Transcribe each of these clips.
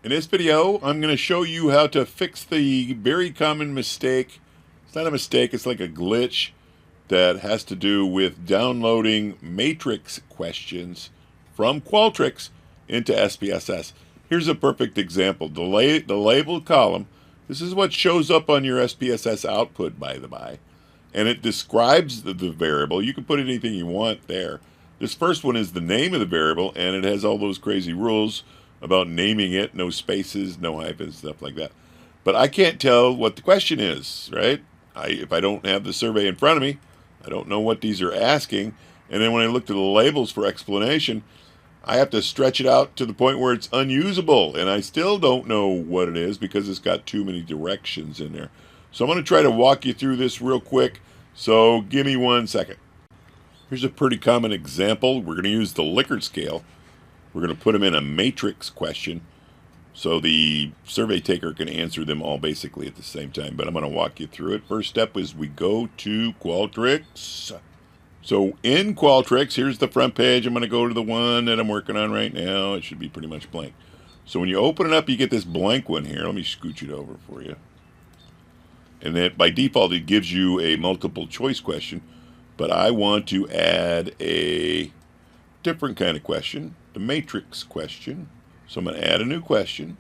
In this video, I'm going to show you how to fix the very common mistake. It's not a mistake, it's like a glitch that has to do with downloading matrix questions from Qualtrics into SPSS. Here's a perfect example. The label column, this is what shows up on your SPSS output, by the by. And it describes the variable. You can put anything you want there. This first one is the name of the variable, and it has all those crazy rules about naming it, no spaces, no hyphens, stuff like that. But I can't tell what the question is, right? If I don't have the survey in front of me, I don't know what these are asking. And then when I look to the labels for explanation, I have to stretch it out to the point where it's unusable. And I still don't know what it is because it's got too many directions in there. So I'm going to try to walk you through this real quick. So give me 1 second. Here's a pretty common example. We're going to use the Likert scale. We're going to put them in a matrix question so the survey taker can answer them all basically at the same time. But I'm going to walk you through it. First step is we go to Qualtrics. So in Qualtrics, here's the front page. I'm going to go to the one that I'm working on right now. It should be pretty much blank. So when you open it up, you get this blank one here. Let me scooch it over for you. And then by default, it gives you a multiple choice question. But I want to add a different kind of question, the matrix question. So I'm going to add a new question.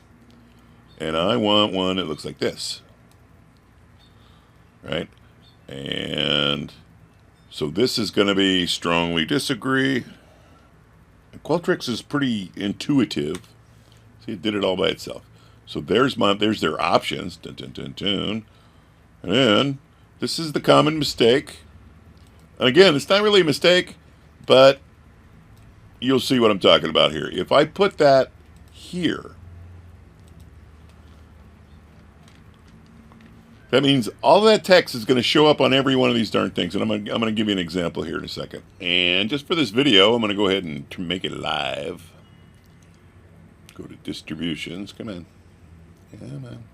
And I want one that looks like this. Right? And so this is going to be strongly disagree. And Qualtrics is pretty intuitive. See, it did it all by itself. So there's their options. Dun, dun, dun, dun. And this is the common mistake. And again, it's not really a mistake, but you'll see what I'm talking about here. If I put that here, that means all that text is going to show up on every one of these darn things. And I'm going to give you an example here in a second. And just for this video, I'm going to go ahead and make it live. Go to distributions. Come on. Come on.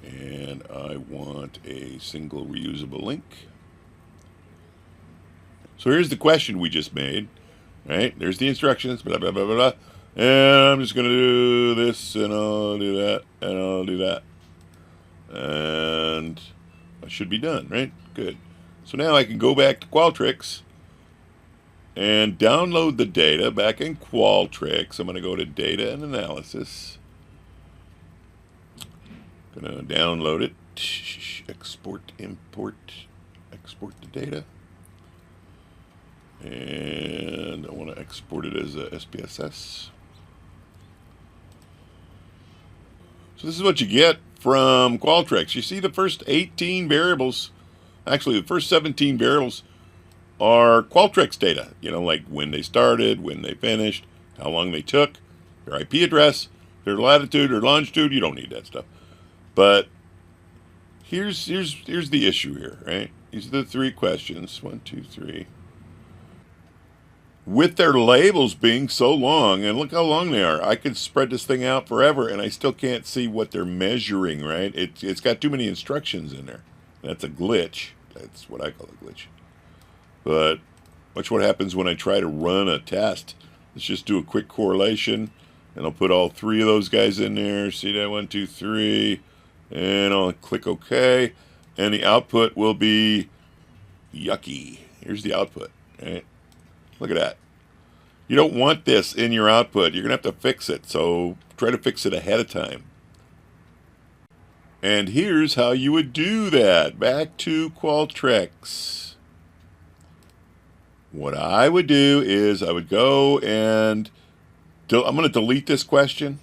And I want a single reusable link. So here's the question we just made, right? There's the instructions, blah, blah, blah, blah, blah. And I'm just going to do this, and I'll do that, and I'll do that. And I should be done, right? Good. So now I can go back to Qualtrics and download the data back in Qualtrics. I'm going to go to Data and Analysis. Going to download it. Export, import, export the data. And I want to export it as a SPSS. So this is what you get from Qualtrics. You see the first 18 variables, actually the first 17 variables are Qualtrics data. You know, like when they started, when they finished, how long they took, their IP address, their latitude or longitude. You don't need that stuff. But here's the issue here, right? These are the 3 questions. 1, 2, 3. With their labels being so long, and look how long they are. I could spread this thing out forever, and I still can't see what they're measuring, right? It's got too many instructions in there. That's a glitch. That's what I call a glitch. But watch what happens when I try to run a test. Let's just do a quick correlation, and I'll put all 3 of those guys in there. See that? 1, 2, 3. And I'll click OK. And the output will be yucky. Here's the output, right? Look at that. You don't want this in your output. You're going to have to fix it. So try to fix it ahead of time. And here's how you would do that. Back to Qualtrics. What I would do is I would go and I'm going to delete this question.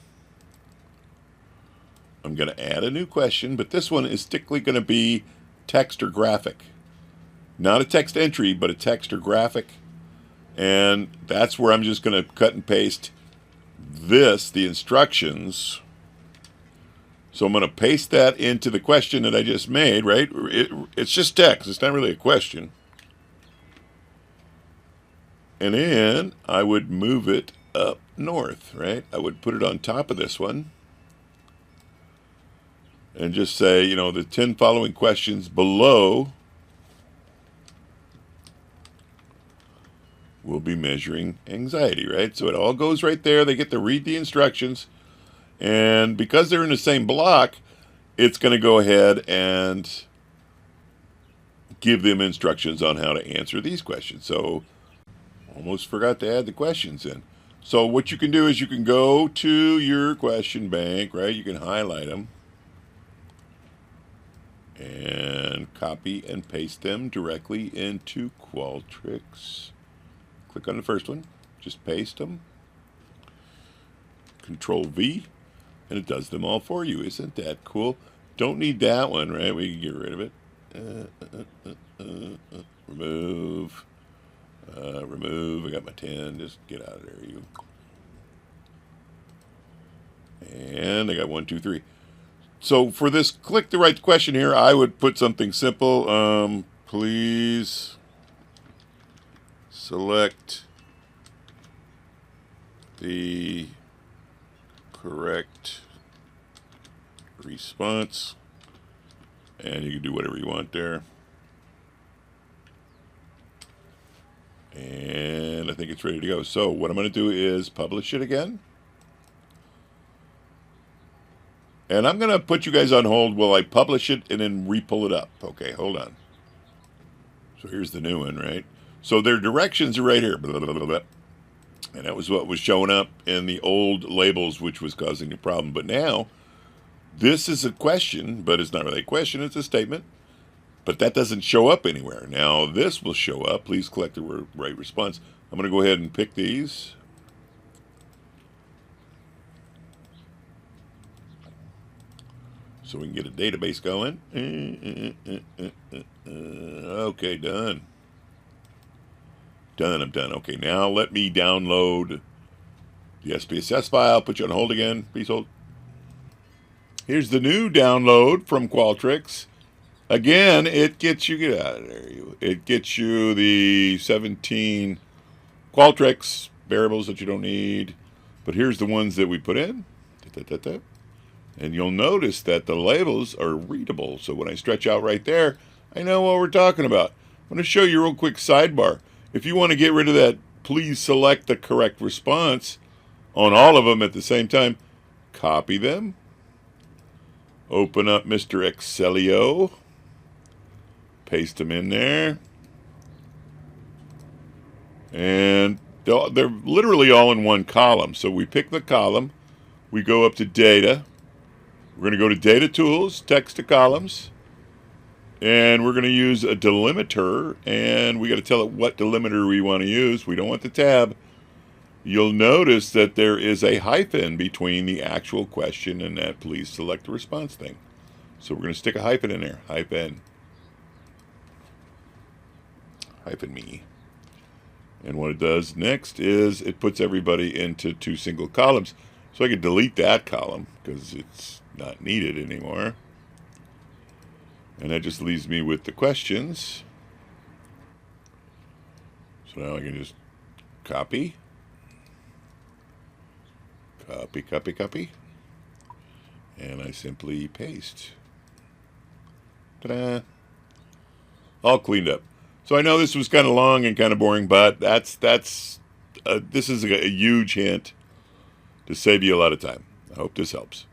I'm going to add a new question, but this one is strictly going to be text or graphic. Not a text entry, but a text or graphic. And that's where I'm just going to cut and paste the instructions. So I'm going to paste that into the question that I just made, right? It's just text. It's not really a question. And then I would move it up north, right? I would put it on top of this one. And just say, you know, the 10 following questions below will be measuring anxiety, right? So it all goes right there. They get to read the instructions. And because they're in the same block, it's going to go ahead and give them instructions on how to answer these questions. So almost forgot to add the questions in. So what you can do is you can go to your question bank, right? You can highlight them and copy and paste them directly into Qualtrics. Click on the first one, just paste them. Control V, and it does them all for you. Isn't that cool? Don't need that one, right? We can get rid of it. Remove. Remove. I got my 10. Just get out of there, you. And I got 1, 2, 3. So for this, click the right question here. I would put something simple. Please select the correct response. And you can do whatever you want there. And I think it's ready to go. So what I'm going to do is publish it again. And I'm going to put you guys on hold while I publish it and then re-pull it up. Okay, hold on. So here's the new one, right? So their directions are right here. Blah, blah, blah, blah. And that was what was showing up in the old labels, which was causing the problem. But now, this is a question, but it's not really a question, it's a statement. But that doesn't show up anywhere. Now, this will show up. Please collect the right response. I'm going to go ahead and pick these. So we can get a database going. Okay, done. Done, I'm done. Okay, now let me download the SPSS file. Put you on hold again. Please hold. Here's the new download from Qualtrics. Again, it gets you, get out of there. It gets you the 17 Qualtrics variables that you don't need. But here's the ones that we put in. And you'll notice that the labels are readable. So when I stretch out right there, I know what we're talking about. I'm going to show you a real quick sidebar. If you want to get rid of that, please select the correct response on all of them at the same time. Copy them. Open up Mr. Excelio. Paste them in there. And they're literally all in one column. So we pick the column. We go up to Data. We're going to go to Data Tools, Text to Columns. And we're going to use a delimiter. And we got to tell it what delimiter we want to use. We don't want the tab. You'll notice that there is a hyphen between the actual question and that please select the response thing. So we're going to stick a hyphen in there. Hyphen me. And what it does next is it puts everybody into 2 single columns. So I could delete that column because it's not needed anymore. And that just leaves me with the questions. So now I can just copy. Copy. And I simply paste. Ta-da! All cleaned up. So I know this was kind of long and kind of boring, but this is a huge hint to save you a lot of time. I hope this helps.